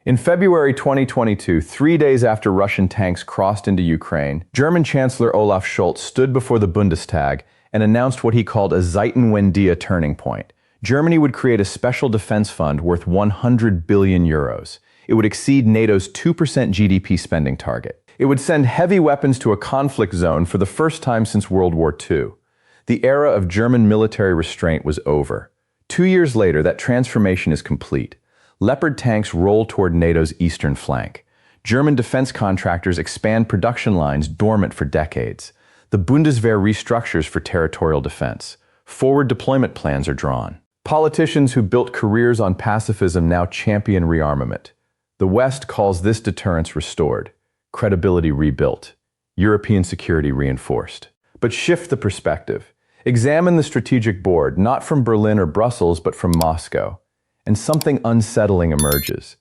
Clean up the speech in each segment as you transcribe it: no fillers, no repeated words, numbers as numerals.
In February 2022, 3 days after Russian tanks crossed into Ukraine, German Chancellor Olaf Scholz stood before the Bundestag and announced what he called a Zeitenwende turning point. Germany would create a special defense fund worth 100 billion euros. It would exceed NATO's 2% GDP spending target. It would send heavy weapons to a conflict zone for the first time since World War II. The era of German military restraint was over. 2 years later, that transformation is complete. Leopard tanks roll toward NATO's eastern flank. German defense contractors expand production lines dormant for decades. The Bundeswehr restructures for territorial defense. Forward deployment plans are drawn. Politicians who built careers on pacifism now champion rearmament. The West calls this deterrence restored, credibility rebuilt, European security reinforced. But shift the perspective. Examine the strategic board, not from Berlin or Brussels, but from Moscow. And something unsettling emerges.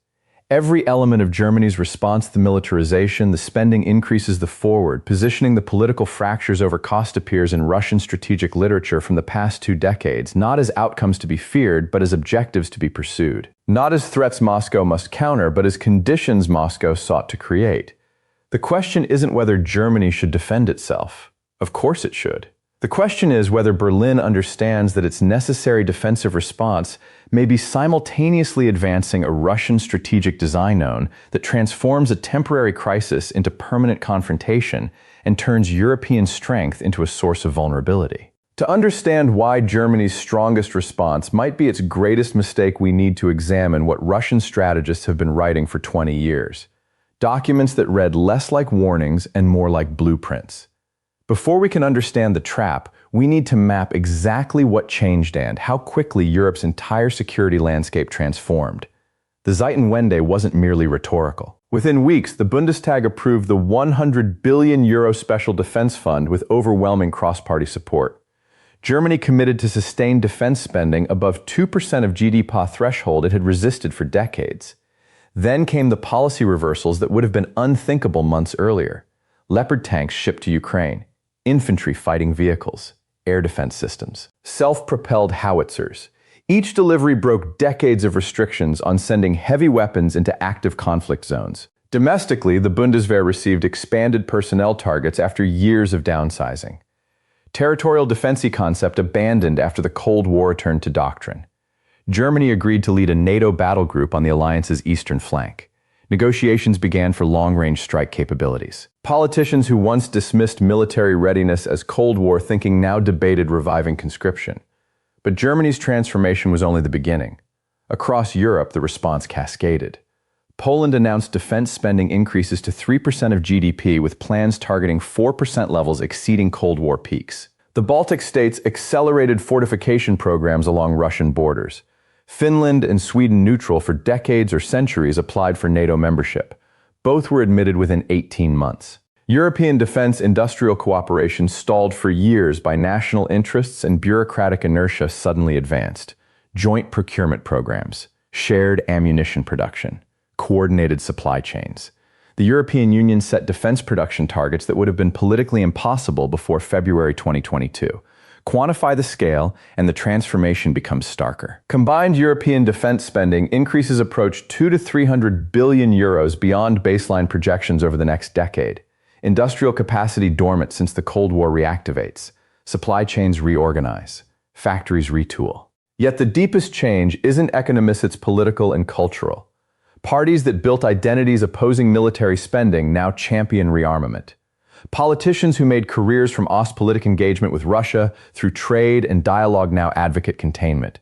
Every element of Germany's response to the militarization, the spending increases the forward, positioning the political fractures over cost appears in Russian strategic literature from the past 2 decades, not as outcomes to be feared, but as objectives to be pursued. Not as threats Moscow must counter, but as conditions Moscow sought to create. The question isn't whether Germany should defend itself. Of course it should. The question is whether Berlin understands that its necessary defensive response may be simultaneously advancing a Russian strategic design that transforms a temporary crisis into permanent confrontation and turns European strength into a source of vulnerability. To understand why Germany's strongest response might be its greatest mistake, we need to examine what Russian strategists have been writing for 20 years. Documents that read less like warnings and more like blueprints. Before we can understand the trap, we need to map exactly what changed and how quickly Europe's entire security landscape transformed. The Zeitenwende wasn't merely rhetorical. Within weeks, the Bundestag approved the 100 billion euro special defense fund with overwhelming cross-party support. Germany committed to sustained defense spending above 2% of GDP threshold it had resisted for decades. Then came the policy reversals that would have been unthinkable months earlier. Leopard tanks shipped to Ukraine. Infantry fighting vehicles, air defense systems, self-propelled howitzers. Each delivery broke decades of restrictions on sending heavy weapons into active conflict zones. Domestically, the Bundeswehr received expanded personnel targets after years of downsizing. Territorial defense concept abandoned after the Cold War turned to doctrine. Germany agreed to lead a NATO battle group on the alliance's eastern flank. Negotiations began for long-range strike capabilities. Politicians who once dismissed military readiness as Cold War thinking now debated reviving conscription. But Germany's transformation was only the beginning. Across Europe, the response cascaded. Poland announced defense spending increases to 3% of GDP with plans targeting 4% levels exceeding Cold War peaks. The Baltic states accelerated fortification programs along Russian borders. Finland and Sweden, neutral for decades or centuries, applied for NATO membership. Both were admitted within 18 months. European defense industrial cooperation stalled for years by national interests and bureaucratic inertia suddenly advanced. Joint procurement programs, shared ammunition production, coordinated supply chains. The European Union set defense production targets that would have been politically impossible before February 2022. Quantify the scale, and the transformation becomes starker. Combined European defense spending increases approach 200 to 300 billion euros beyond baseline projections over the next decade. Industrial capacity dormant since the Cold War reactivates. Supply chains reorganize. Factories retool. Yet the deepest change isn't economics, it's political and cultural. Parties that built identities opposing military spending now champion rearmament. Politicians who made careers from Ostpolitik engagement with Russia through trade and dialogue now advocate containment.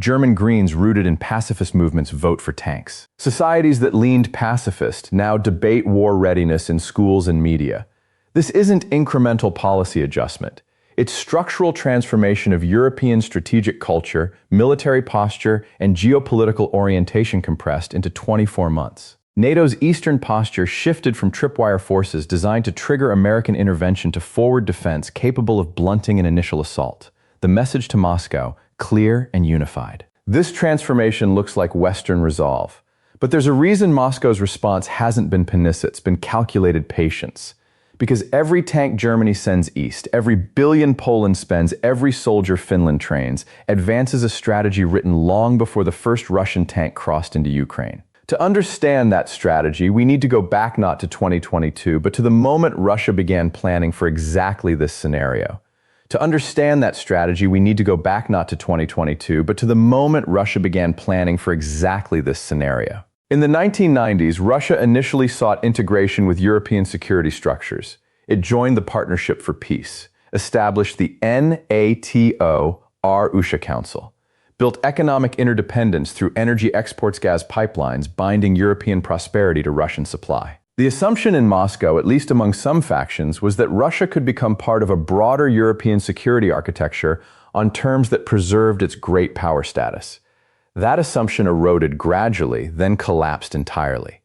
German Greens rooted in pacifist movements vote for tanks. Societies that leaned pacifist now debate war readiness in schools and media. This isn't incremental policy adjustment. It's structural transformation of European strategic culture, military posture, and geopolitical orientation compressed into 24 months. NATO's eastern posture shifted from tripwire forces designed to trigger American intervention to forward defense capable of blunting an initial assault. The message to Moscow, clear and unified. This transformation looks like Western resolve. But there's a reason Moscow's response hasn't been pernicious, it's been calculated patience. Because every tank Germany sends east, every billion Poland spends, every soldier Finland trains, advances a strategy written long before the first Russian tank crossed into Ukraine. To understand that strategy, we need to go back not to 2022, but to the moment Russia began planning for exactly this scenario. To understand that strategy, we need to go back not to 2022, but to the moment Russia began planning for exactly this scenario. In the 1990s, Russia initially sought integration with European security structures. It joined the Partnership for Peace, established the NATO-Russia Council, built economic interdependence through energy exports gas pipelines binding European prosperity to Russian supply. The assumption in Moscow, at least among some factions, was that Russia could become part of a broader European security architecture on terms that preserved its great power status. That assumption eroded gradually, then collapsed entirely.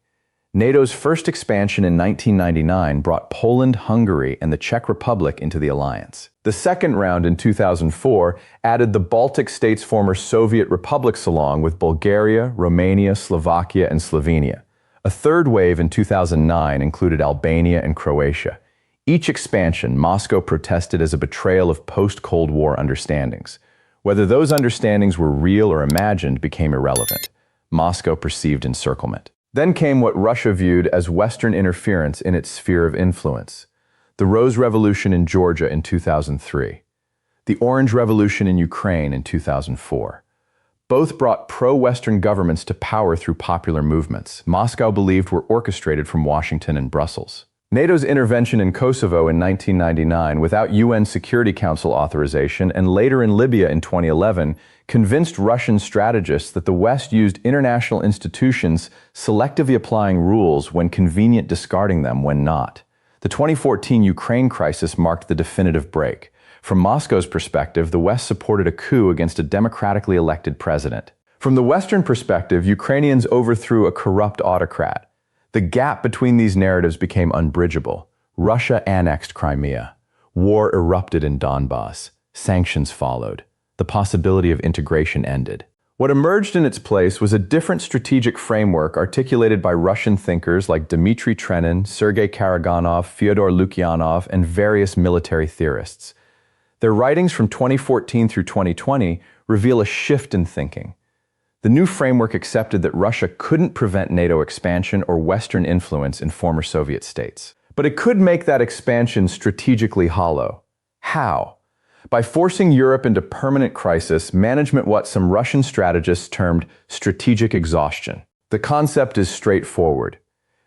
NATO's first expansion in 1999 brought Poland, Hungary, and the Czech Republic into the alliance. The second round in 2004 added the Baltic states' former Soviet republics along with Bulgaria, Romania, Slovakia, and Slovenia. A third wave in 2009 included Albania and Croatia. Each expansion, Moscow protested as a betrayal of post-Cold War understandings. Whether those understandings were real or imagined became irrelevant. Moscow perceived encirclement. Then came what Russia viewed as Western interference in its sphere of influence. The Rose Revolution in Georgia in 2003. The Orange Revolution in Ukraine in 2004. Both brought pro-Western governments to power through popular movements Moscow believed were orchestrated from Washington and Brussels. NATO's intervention in Kosovo in 1999 without UN Security Council authorization and later in Libya in 2011 convinced Russian strategists that the West used international institutions selectively applying rules when convenient, discarding them when not. The 2014 Ukraine crisis marked the definitive break. From Moscow's perspective, the West supported a coup against a democratically elected president. From the Western perspective, Ukrainians overthrew a corrupt autocrat. The gap between these narratives became unbridgeable. Russia annexed Crimea. War erupted in Donbass. Sanctions followed. The possibility of integration ended. What emerged in its place was a different strategic framework articulated by Russian thinkers like Dmitry Trenin, Sergei Karaganov, Fyodor Lukyanov, and various military theorists. Their writings from 2014 through 2020 reveal a shift in thinking. The new framework accepted that Russia couldn't prevent NATO expansion or Western influence in former Soviet states. But it could make that expansion strategically hollow. How? By forcing Europe into permanent crisis, management what some Russian strategists termed strategic exhaustion. The concept is straightforward.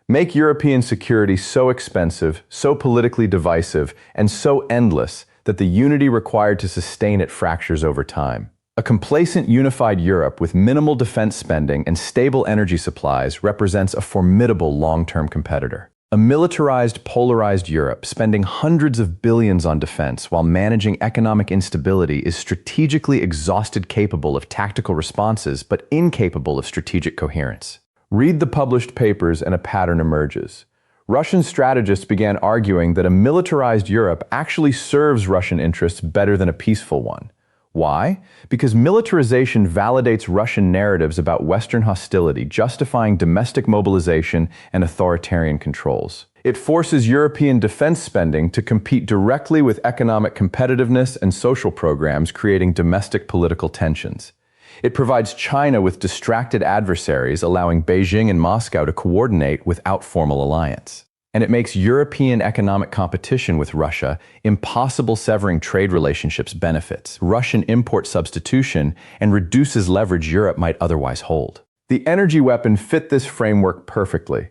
Make European security so expensive, so politically divisive, and so endless that the unity required to sustain it fractures over time. A complacent, unified Europe with minimal defense spending and stable energy supplies represents a formidable long-term competitor. A militarized, polarized Europe spending hundreds of billions on defense while managing economic instability is strategically exhausted, capable of tactical responses, but incapable of strategic coherence. Read the published papers and a pattern emerges. Russian strategists began arguing that a militarized Europe actually serves Russian interests better than a peaceful one. Why? Because militarization validates Russian narratives about Western hostility, justifying domestic mobilization and authoritarian controls. It forces European defense spending to compete directly with economic competitiveness and social programs, creating domestic political tensions. It provides China with distracted adversaries, allowing Beijing and Moscow to coordinate without formal alliance. And it makes European economic competition with Russia impossible, severing trade relationships benefits, Russian import substitution, and reduces leverage Europe might otherwise hold. The energy weapon fit this framework perfectly.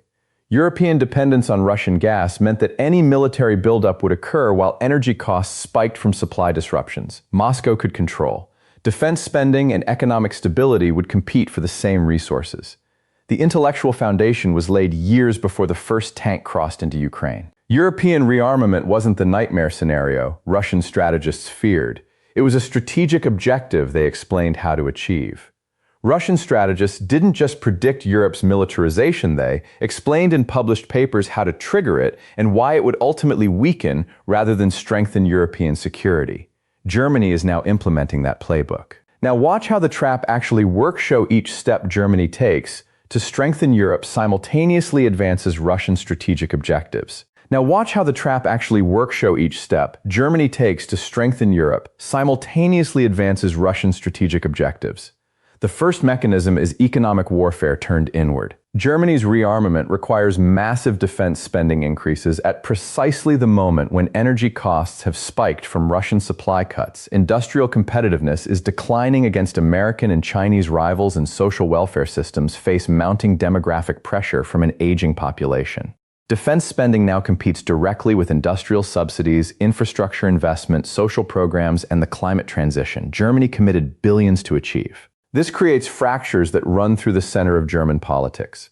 European dependence on Russian gas meant that any military buildup would occur while energy costs spiked from supply disruptions. Moscow could control. Defense spending and economic stability would compete for the same resources. The intellectual foundation was laid years before the first tank crossed into Ukraine. European rearmament wasn't the nightmare scenario Russian strategists feared. It was a strategic objective they explained how to achieve. Russian strategists didn't just predict Europe's militarization, they explained in published papers how to trigger it and why it would ultimately weaken rather than strengthen European security. Germany is now implementing that playbook. Now watch how the trap actually works. Show each step Germany takes to strengthen Europe simultaneously advances Russian strategic objectives. Now watch how the trap actually works. Show each step Germany takes to strengthen Europe simultaneously advances Russian strategic objectives. The first mechanism is economic warfare turned inward. Germany's rearmament requires massive defense spending increases at precisely the moment when energy costs have spiked from Russian supply cuts. Industrial competitiveness is declining against American and Chinese rivals, and social welfare systems face mounting demographic pressure from an aging population. Defense spending now competes directly with industrial subsidies, infrastructure investment, social programs, and the climate transition Germany committed billions to achieve. This creates fractures that run through the center of German politics.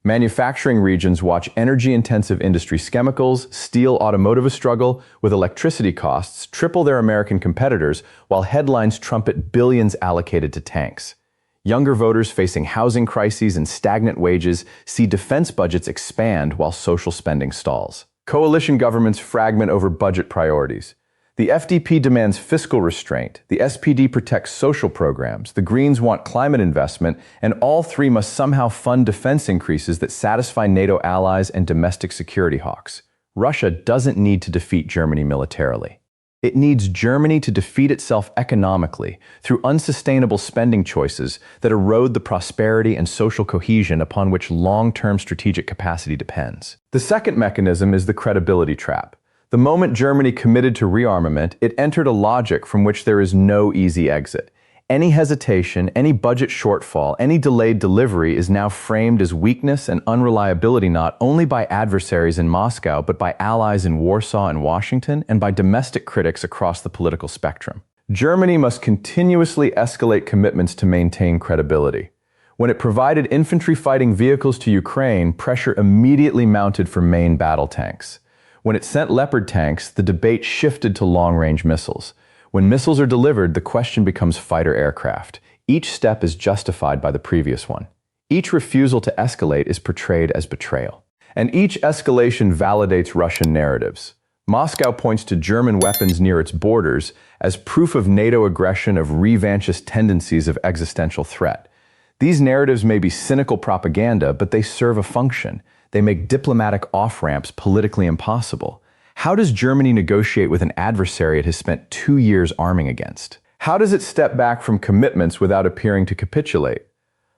Manufacturing regions watch energy-intensive industries, chemicals, steel, automotive struggle with electricity costs triple their American competitors, while headlines trumpet billions allocated to tanks. Younger voters facing housing crises and stagnant wages see defense budgets expand while social spending stalls. Coalition governments fragment over budget priorities. The FDP demands fiscal restraint, the SPD protects social programs, the Greens want climate investment, and all three must somehow fund defense increases that satisfy NATO allies and domestic security hawks. Russia doesn't need to defeat Germany militarily. It needs Germany to defeat itself economically through unsustainable spending choices that erode the prosperity and social cohesion upon which long-term strategic capacity depends. The second mechanism is the credibility trap. The moment Germany committed to rearmament, it entered a logic from which there is no easy exit. Any hesitation, any budget shortfall, any delayed delivery is now framed as weakness and unreliability not only by adversaries in Moscow, but by allies in Warsaw and Washington, and by domestic critics across the political spectrum. Germany must continuously escalate commitments to maintain credibility. When it provided infantry fighting vehicles to Ukraine, pressure immediately mounted for main battle tanks. When it sent Leopard tanks, the debate shifted to long-range missiles. When missiles are delivered, the question becomes fighter aircraft. Each step is justified by the previous one. Each refusal to escalate is portrayed as betrayal. And each escalation validates Russian narratives. Moscow points to German weapons near its borders as proof of NATO aggression, of revanchist tendencies, of existential threat. These narratives may be cynical propaganda, but they serve a function. They make diplomatic off-ramps politically impossible. How does Germany negotiate with an adversary it has spent 2 years arming against? How does it step back from commitments without appearing to capitulate?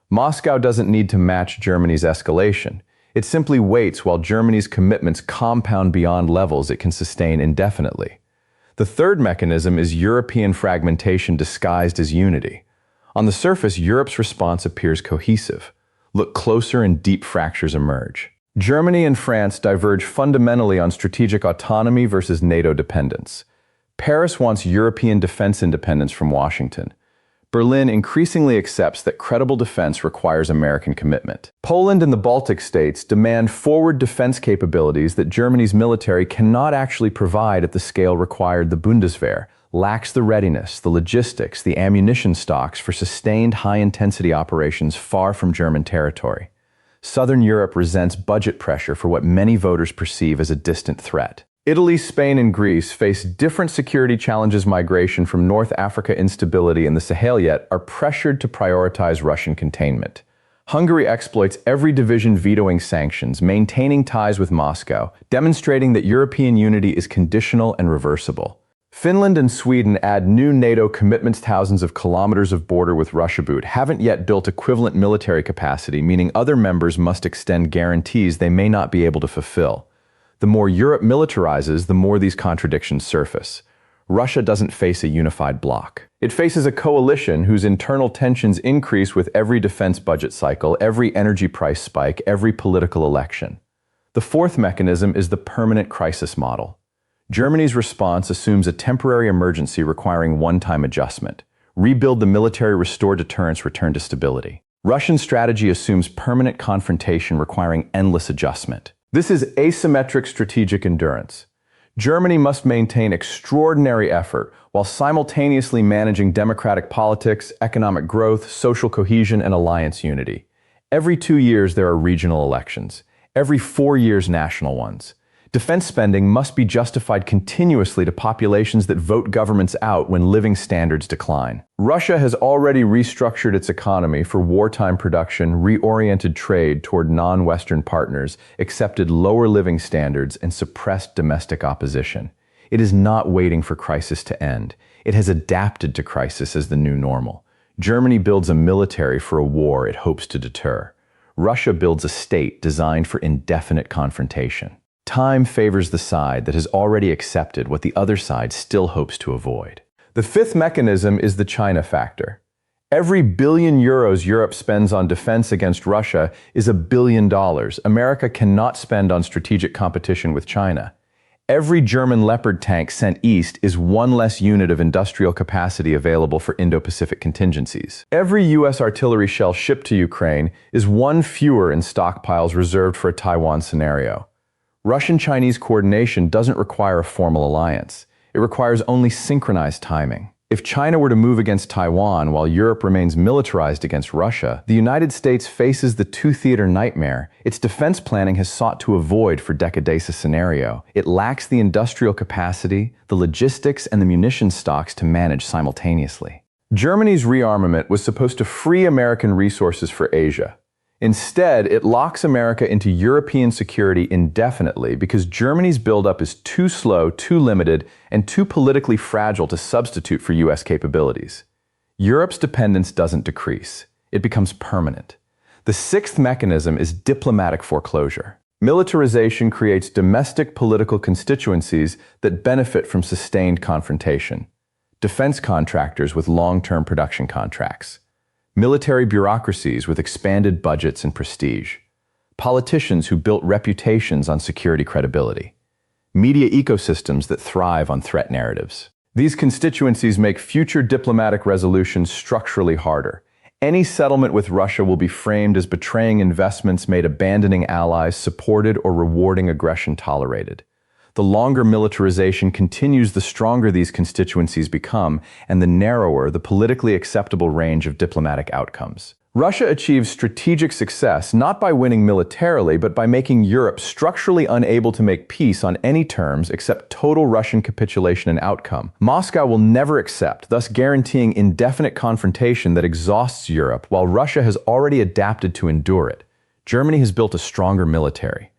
Moscow doesn't need to match Germany's escalation. It simply waits while Germany's commitments compound beyond levels it can sustain indefinitely. The third mechanism is European fragmentation disguised as unity. On the surface, Europe's response appears cohesive. Look closer and deep fractures emerge. Germany and France diverge fundamentally on strategic autonomy versus NATO dependence. Paris wants European defense independence from Washington. Berlin increasingly accepts that credible defense requires American commitment. Poland and the Baltic states demand forward defense capabilities that Germany's military cannot actually provide at the scale required. The Bundeswehr lacks the readiness, the logistics, the ammunition stocks for sustained high-intensity operations far from German territory. Southern Europe resents budget pressure for what many voters perceive as a distant threat. Italy, Spain, and Greece face different security challenges. Migration from North Africa, instability in the Sahel yet are pressured to prioritize Russian containment. Hungary exploits every division, vetoing sanctions, maintaining ties with Moscow, demonstrating that European unity is conditional and reversible. Finland and Sweden add new NATO commitments. Thousands of kilometers of border with Russia but haven't yet built equivalent military capacity, meaning other members must extend guarantees they may not be able to fulfill. The more Europe militarizes, the more these contradictions surface. Russia doesn't face a unified bloc. It faces a coalition whose internal tensions increase with every defense budget cycle, every energy price spike, every political election. The fourth mechanism is the permanent crisis model. Germany's response assumes a temporary emergency requiring one-time adjustment. Rebuild the military, restore deterrence, return to stability. Russian strategy assumes permanent confrontation requiring endless adjustment. This is asymmetric strategic endurance. Germany must maintain extraordinary effort while simultaneously managing democratic politics, economic growth, social cohesion, and alliance unity. Every 2 years there are regional elections. Every 4 years national ones. Defense spending must be justified continuously to populations that vote governments out when living standards decline. Russia has already restructured its economy for wartime production, reoriented trade toward non-Western partners, accepted lower living standards, and suppressed domestic opposition. It is not waiting for crisis to end. It has adapted to crisis as the new normal. Germany builds a military for a war it hopes to deter. Russia builds a state designed for indefinite confrontation. Time favors the side that has already accepted what the other side still hopes to avoid. The fifth mechanism is the China factor. Every billion euros Europe spends on defense against Russia is $1 billion America cannot spend on strategic competition with China. Every German Leopard tank sent east is one less unit of industrial capacity available for Indo-Pacific contingencies. Every U.S. artillery shell shipped to Ukraine is one fewer in stockpiles reserved for a Taiwan scenario. Russian-Chinese coordination doesn't require a formal alliance. It requires only synchronized timing. If China were to move against Taiwan while Europe remains militarized against Russia, the United States faces the two-theater nightmare its defense planning has sought to avoid for decades scenario. It lacks the industrial capacity, the logistics, and the munition stocks to manage simultaneously. Germany's rearmament was supposed to free American resources for Asia. Instead, it locks America into European security indefinitely because Germany's buildup is too slow, too limited, and too politically fragile to substitute for U.S. capabilities. Europe's dependence doesn't decrease. It becomes permanent. The sixth mechanism is diplomatic foreclosure. Militarization creates domestic political constituencies that benefit from sustained confrontation. Defense contractors with long-term production contracts. Military bureaucracies with expanded budgets and prestige. Politicians who built reputations on security credibility. Media ecosystems that thrive on threat narratives. These constituencies make future diplomatic resolutions structurally harder. Any settlement with Russia will be framed as betraying investments made, abandoning allies supported, or rewarding aggression tolerated. The longer militarization continues, the stronger these constituencies become, and the narrower the politically acceptable range of diplomatic outcomes. Russia achieves strategic success not by winning militarily, but by making Europe structurally unable to make peace on any terms except total Russian capitulation and outcome. Moscow will never accept, thus guaranteeing indefinite confrontation that exhausts Europe, while Russia has already adapted to endure it. Germany has built a stronger military.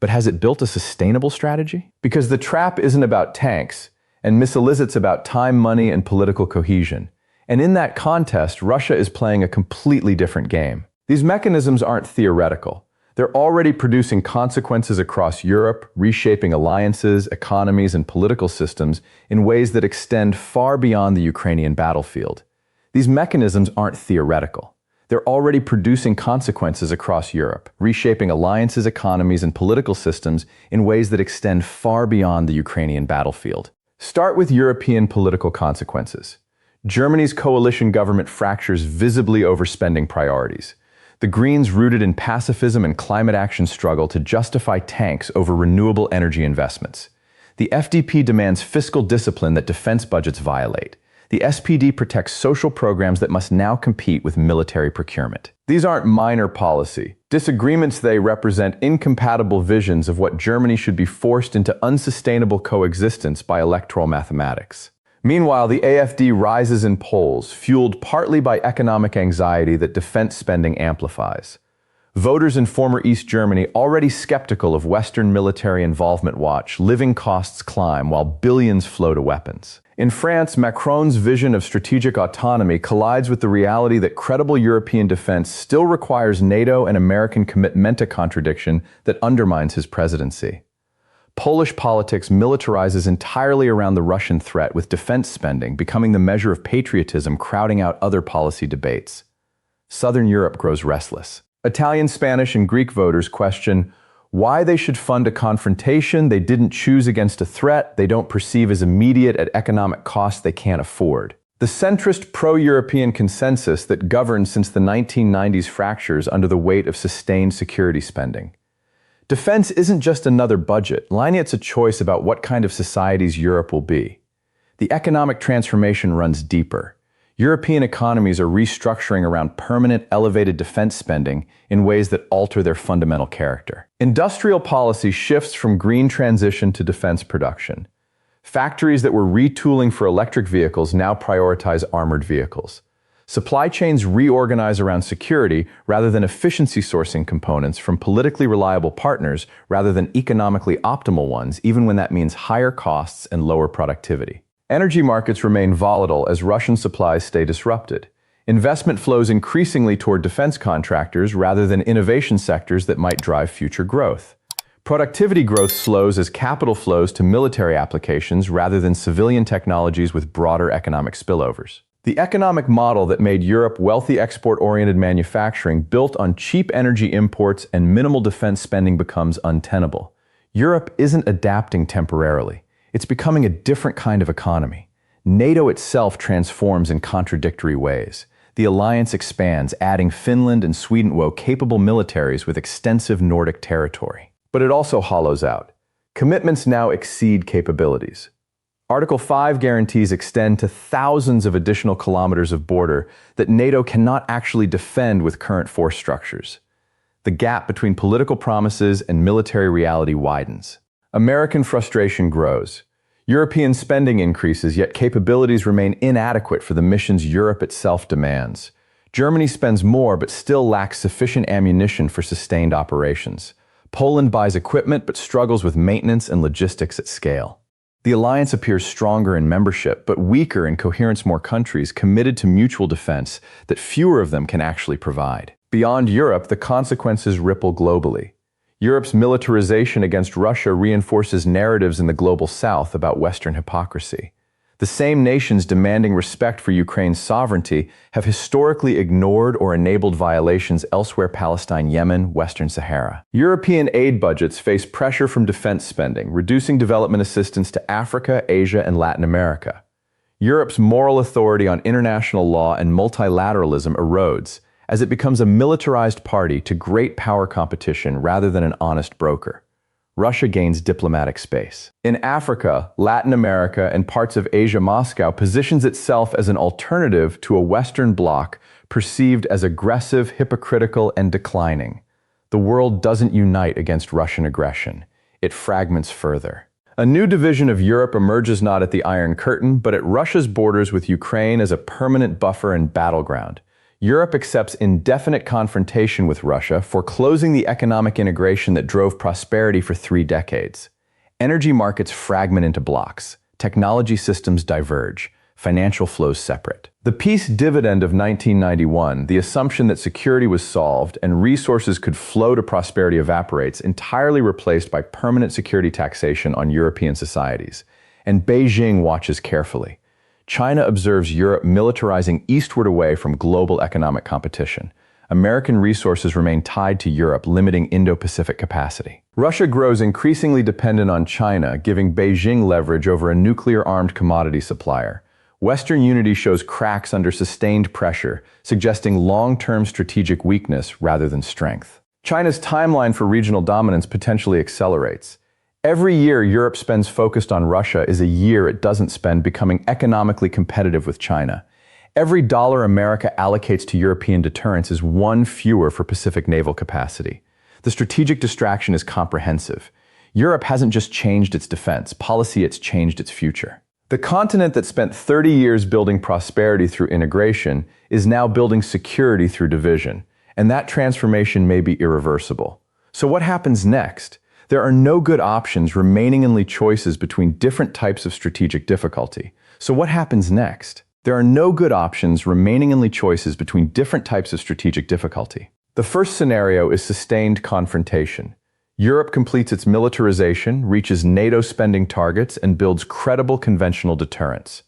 But has it built a sustainable strategy? Because the trap isn't about tanks, and missiles, it's about time, money, and political cohesion. And in that contest, Russia is playing a completely different game. These mechanisms aren't theoretical. They're already producing consequences across Europe, reshaping alliances, economies, and political systems in ways that extend far beyond the Ukrainian battlefield. These mechanisms aren't theoretical. They're already producing consequences across Europe, reshaping alliances, economies, and political systems in ways that extend far beyond the Ukrainian battlefield. Start with European political consequences. Germany's coalition government fractures visibly over spending priorities. The Greens rooted in pacifism and climate action struggle to justify tanks over renewable energy investments. The FDP demands fiscal discipline that defense budgets violate. The SPD protects social programs that must now compete with military procurement. These aren't minor policy disagreements. They represent incompatible visions of what Germany should be forced into unsustainable coexistence by electoral mathematics. Meanwhile, the AfD rises in polls, fueled partly by economic anxiety that defense spending amplifies. Voters in former East Germany, already skeptical of Western military involvement, watch living costs climb while billions flow to weapons. In France, Macron's vision of strategic autonomy collides with the reality that credible European defense still requires NATO and American commitment, a contradiction that undermines his presidency. Polish politics militarizes entirely around the Russian threat, with defense spending becoming the measure of patriotism, crowding out other policy debates. Southern Europe grows restless. Italian, Spanish, and Greek voters question why they should fund a confrontation they didn't choose against a threat they don't perceive as immediate at economic cost they can't afford. The centrist pro-European consensus that governed since the 1990s fractures under the weight of sustained security spending. Defense isn't just another budget. It's a choice about what kind of societies Europe will be. The economic transformation runs deeper. European economies are restructuring around permanent, elevated defense spending in ways that alter their fundamental character. Industrial policy shifts from green transition to defense production. Factories that were retooling for electric vehicles now prioritize armored vehicles. Supply chains reorganize around security rather than efficiency, sourcing components from politically reliable partners rather than economically optimal ones, even when that means higher costs and lower productivity. Energy markets remain volatile as Russian supplies stay disrupted. Investment flows increasingly toward defense contractors rather than innovation sectors that might drive future growth. Productivity growth slows as capital flows to military applications rather than civilian technologies with broader economic spillovers. The economic model that made Europe wealthy export-oriented manufacturing built on cheap energy imports and minimal defense spending becomes untenable. Europe isn't adapting temporarily. It's becoming a different kind of economy. NATO itself transforms in contradictory ways. The alliance expands, adding Finland and Sweden capable militaries with extensive Nordic territory. But it also hollows out. Commitments now exceed capabilities. Article 5 guarantees extend to thousands of additional kilometers of border that NATO cannot actually defend with current force structures. The gap between political promises and military reality widens. American frustration grows. European spending increases, yet capabilities remain inadequate for the missions Europe itself demands. Germany spends more but still lacks sufficient ammunition for sustained operations. Poland buys equipment but struggles with maintenance and logistics at scale. The alliance appears stronger in membership, but weaker in coherence more countries committed to mutual defense that fewer of them can actually provide. Beyond Europe, the consequences ripple globally. Europe's militarization against Russia reinforces narratives in the global south about Western hypocrisy. The same nations demanding respect for Ukraine's sovereignty have historically ignored or enabled violations elsewhere: Palestine, Yemen, Western Sahara. European aid budgets face pressure from defense spending, reducing development assistance to Africa, Asia, and Latin America. Europe's moral authority on international law and multilateralism erodes as it becomes a militarized party to great power competition rather than an honest broker. Russia gains diplomatic space. In Africa, Latin America, and parts of Asia, Moscow positions itself as an alternative to a Western bloc perceived as aggressive, hypocritical, and declining. The world doesn't unite against Russian aggression. It fragments further. A new division of Europe emerges not at the Iron Curtain, but at Russia's borders with Ukraine as a permanent buffer and battleground. Europe accepts indefinite confrontation with Russia, foreclosing the economic integration that drove prosperity for 3 decades. Energy markets fragment into blocks. Technology systems diverge. Financial flows separate. The peace dividend of 1991, the assumption that security was solved and resources could flow to prosperity, evaporates, entirely replaced by permanent security taxation on European societies. And Beijing watches carefully. China observes Europe militarizing eastward away from global economic competition. American resources remain tied to Europe, limiting Indo-Pacific capacity. Russia grows increasingly dependent on China, giving Beijing leverage over a nuclear-armed commodity supplier. Western unity shows cracks under sustained pressure, suggesting long-term strategic weakness rather than strength. China's timeline for regional dominance potentially accelerates. Every year Europe spends focused on Russia is a year it doesn't spend becoming economically competitive with China. Every dollar America allocates to European deterrence is one fewer for Pacific naval capacity. The strategic distraction is comprehensive. Europe hasn't just changed its defense policy, it's changed its future. The continent that spent 30 years building prosperity through integration is now building security through division, and that transformation may be irreversible. So what happens next? There are no good options, remaining only choices between different types of strategic difficulty. So what happens next? There are no good options, remaining only choices between different types of strategic difficulty. The first scenario is sustained confrontation. Europe completes its militarization, reaches NATO spending targets, and builds credible conventional deterrence.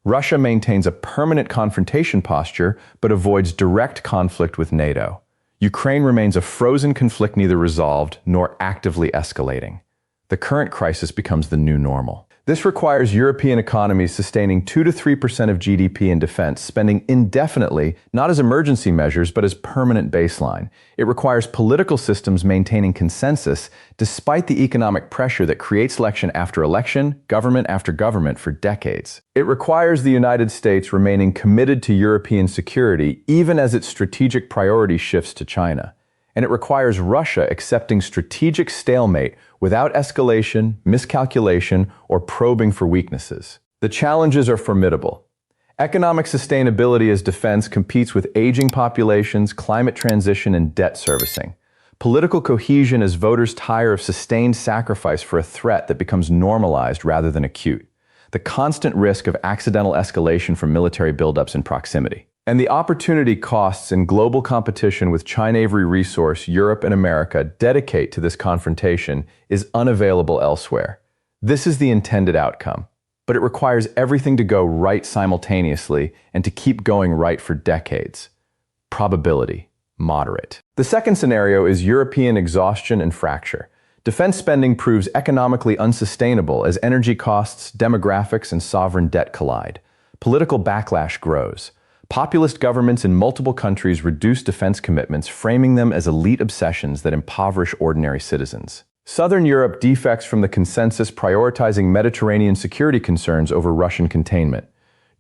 Russia maintains a permanent confrontation posture, but avoids direct conflict with NATO. Ukraine remains a frozen conflict, neither resolved nor actively escalating. The current crisis becomes the new normal. This requires European economies sustaining 2 to 3% of GDP in defense, spending indefinitely, not as emergency measures, but as permanent baseline. It requires political systems maintaining consensus despite the economic pressure that creates election after election, government after government for decades. It requires the United States remaining committed to European security, even as its strategic priority shifts to China. And it requires Russia accepting strategic stalemate without escalation, miscalculation, or probing for weaknesses. The challenges are formidable. Economic sustainability as defense competes with aging populations, climate transition, and debt servicing. Political cohesion as voters tire of sustained sacrifice for a threat that becomes normalized rather than acute. The constant risk of accidental escalation from military buildups in proximity. And the opportunity costs in global competition with China every resource Europe and America dedicate to this confrontation is unavailable elsewhere. This is the intended outcome, but it requires everything to go right simultaneously and to keep going right for decades. Probability, moderate. The second scenario is European exhaustion and fracture. Defense spending proves economically unsustainable as energy costs, demographics, and sovereign debt collide. Political backlash grows. Populist governments in multiple countries reduce defense commitments, framing them as elite obsessions that impoverish ordinary citizens. Southern Europe defects from the consensus prioritizing Mediterranean security concerns over Russian containment.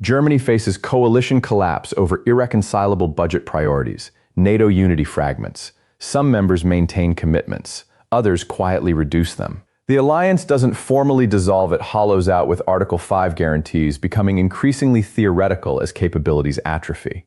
Germany faces coalition collapse over irreconcilable budget priorities. NATO unity fragments. Some members maintain commitments. Others quietly reduce them. The alliance doesn't formally dissolve, it hollows out with Article 5 guarantees, becoming increasingly theoretical as capabilities atrophy.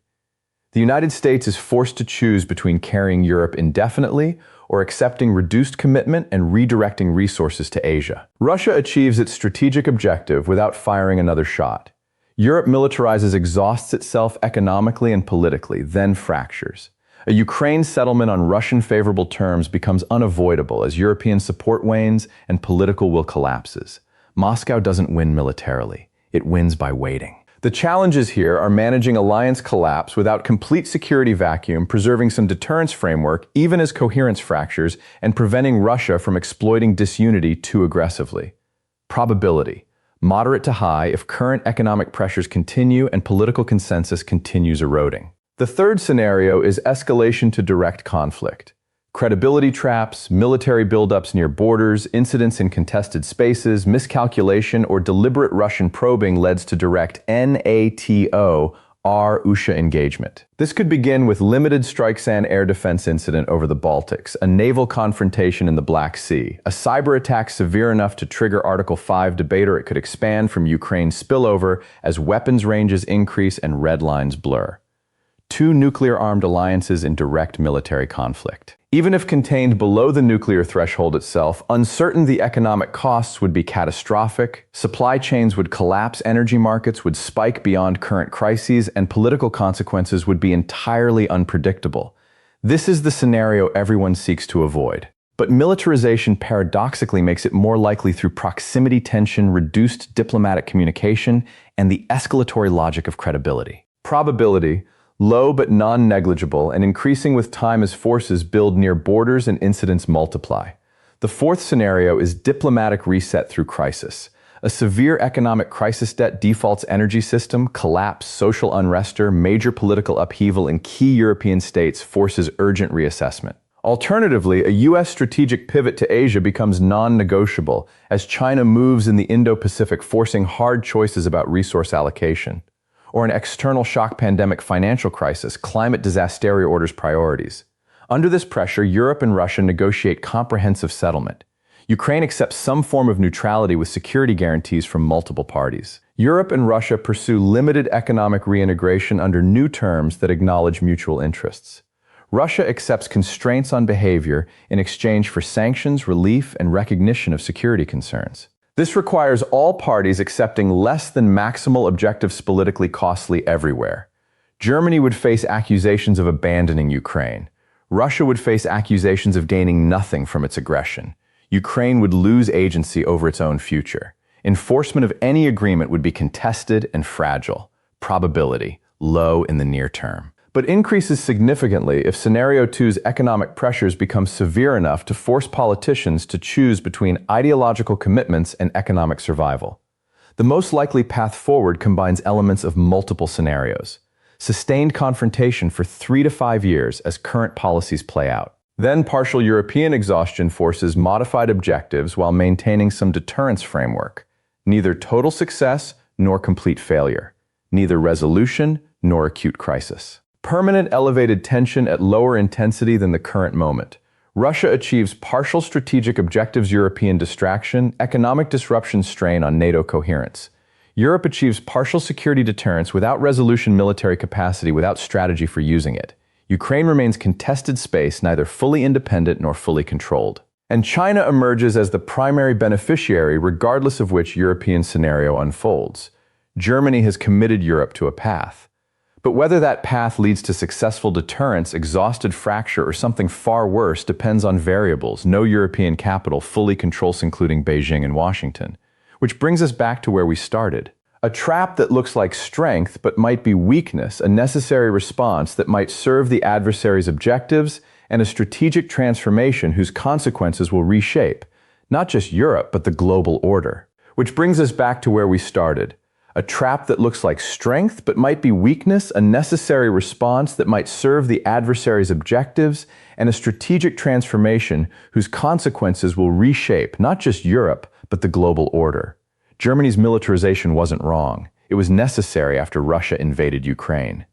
The United States is forced to choose between carrying Europe indefinitely or accepting reduced commitment and redirecting resources to Asia. Russia achieves its strategic objective without firing another shot. Europe militarizes, exhausts itself economically and politically, then fractures. A Ukraine settlement on Russian-favorable terms becomes unavoidable as European support wanes and political will collapses. Moscow doesn't win militarily. It wins by waiting. The challenges here are managing alliance collapse without complete security vacuum, preserving some deterrence framework even as coherence fractures, and preventing Russia from exploiting disunity too aggressively. Probability, moderate to high if current economic pressures continue and political consensus continues eroding. The third scenario is escalation to direct conflict. Credibility traps, military buildups near borders, incidents in contested spaces, miscalculation, or deliberate Russian probing leads to direct NATO Russia engagement. This could begin with limited Xueqin air defense incident over the Baltics, a naval confrontation in the Black Sea, a cyber attack severe enough to trigger Article 5 debate, or it could expand from Ukraine's spillover as weapons ranges increase and red lines blur. Two nuclear-armed alliances in direct military conflict. Even if contained below the nuclear threshold itself, uncertain the economic costs would be catastrophic, supply chains would collapse, energy markets would spike beyond current crises, and political consequences would be entirely unpredictable. This is the scenario everyone seeks to avoid. But militarization paradoxically makes it more likely through proximity tension, reduced diplomatic communication, and the escalatory logic of credibility. Probability, low but non-negligible, and increasing with time as forces build near borders and incidents multiply. The fourth scenario is diplomatic reset through crisis. A severe economic crisis, debt defaults, energy system collapse, social unrest, major political upheaval in key European states forces urgent reassessment. Alternatively, a U.S. strategic pivot to Asia becomes non-negotiable as China moves in the Indo-Pacific, forcing hard choices about resource allocation. Or an external shock, pandemic, financial crisis, climate disaster orders priorities. Under this pressure, Europe and Russia negotiate comprehensive settlement. Ukraine accepts some form of neutrality with security guarantees from multiple parties. Europe and Russia pursue limited economic reintegration under new terms that acknowledge mutual interests. Russia accepts constraints on behavior in exchange for sanctions, relief, and recognition of security concerns. This requires all parties accepting less than maximal objectives, politically costly everywhere. Germany would face accusations of abandoning Ukraine. Russia would face accusations of gaining nothing from its aggression. Ukraine would lose agency over its own future. Enforcement of any agreement would be contested and fragile. Probability, low in the near term. But increases significantly if Scenario 2's economic pressures become severe enough to force politicians to choose between ideological commitments and economic survival. The most likely path forward combines elements of multiple scenarios. Sustained confrontation for 3 to 5 years as current policies play out. Then partial European exhaustion forces modified objectives while maintaining some deterrence framework. Neither total success nor complete failure. Neither resolution nor acute crisis. Permanent elevated tension at lower intensity than the current moment. Russia achieves partial strategic objectives, European distraction, economic disruption, strain on NATO coherence. Europe achieves partial security deterrence without resolution, military capacity, without strategy for using it. Ukraine remains contested space, neither fully independent nor fully controlled. And China emerges as the primary beneficiary regardless of which European scenario unfolds. Germany has committed Europe to a path. But whether that path leads to successful deterrence, exhausted fracture, or something far worse depends on variables no European capital fully controls, including Beijing and Washington. Which brings us back to where we started. A trap that looks like strength but might be weakness, a necessary response that might serve the adversary's objectives, and a strategic transformation whose consequences will reshape not just Europe but the global order. Which brings us back to where we started. A trap that looks like strength but might be weakness, a necessary response that might serve the adversary's objectives, and a strategic transformation whose consequences will reshape not just Europe but the global order. Germany's militarization wasn't wrong. It was necessary after Russia invaded Ukraine.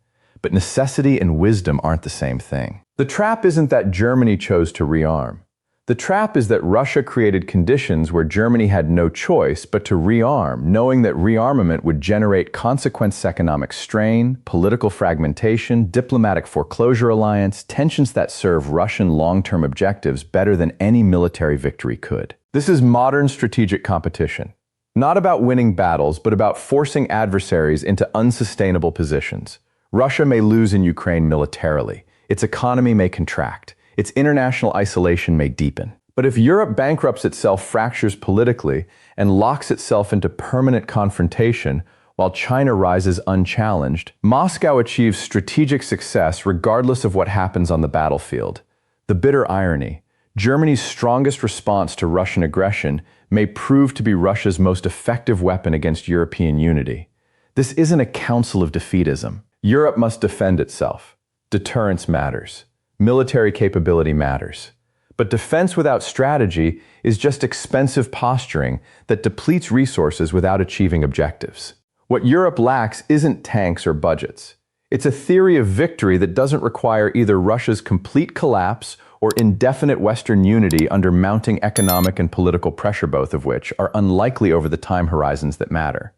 But necessity and wisdom aren't the same thing. The trap isn't that Germany chose to rearm. The trap is that Russia created conditions where Germany had no choice but to rearm, knowing that rearmament would generate consequence economic strain, political fragmentation, diplomatic foreclosure alliance, tensions that serve Russian long-term objectives better than any military victory could. This is modern strategic competition. Not about winning battles, but about forcing adversaries into unsustainable positions. Russia may lose in Ukraine militarily. Its economy may contract. Its international isolation may deepen. But if Europe bankrupts itself, fractures politically, and locks itself into permanent confrontation, while China rises unchallenged, Moscow achieves strategic success regardless of what happens on the battlefield. The bitter irony: Germany's strongest response to Russian aggression may prove to be Russia's most effective weapon against European unity. This isn't a council of defeatism. Europe must defend itself. Deterrence matters. Military capability matters. But defense without strategy is just expensive posturing that depletes resources without achieving objectives. What Europe lacks isn't tanks or budgets. It's a theory of victory that doesn't require either Russia's complete collapse or indefinite Western unity under mounting economic and political pressure, both of which are unlikely over the time horizons that matter.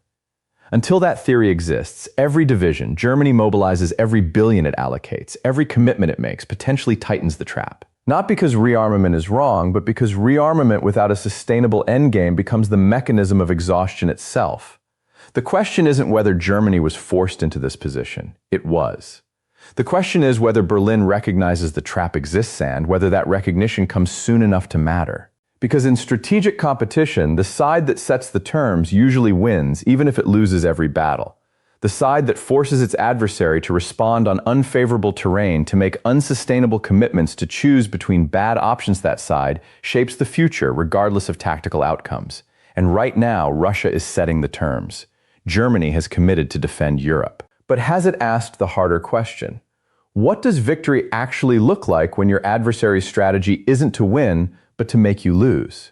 Until that theory exists, every division Germany mobilizes, every billion it allocates, every commitment it makes potentially tightens the trap. Not because rearmament is wrong, but because rearmament without a sustainable endgame becomes the mechanism of exhaustion itself. The question isn't whether Germany was forced into this position. It was. The question is whether Berlin recognizes the trap exists and whether that recognition comes soon enough to matter. Because in strategic competition, the side that sets the terms usually wins, even if it loses every battle. The side that forces its adversary to respond on unfavorable terrain, to make unsustainable commitments, to choose between bad options, that side shapes the future regardless of tactical outcomes. And right now, Russia is setting the terms. Germany has committed to defend Europe. But has it asked the harder question? What does victory actually look like when your adversary's strategy isn't to win, but to make you lose?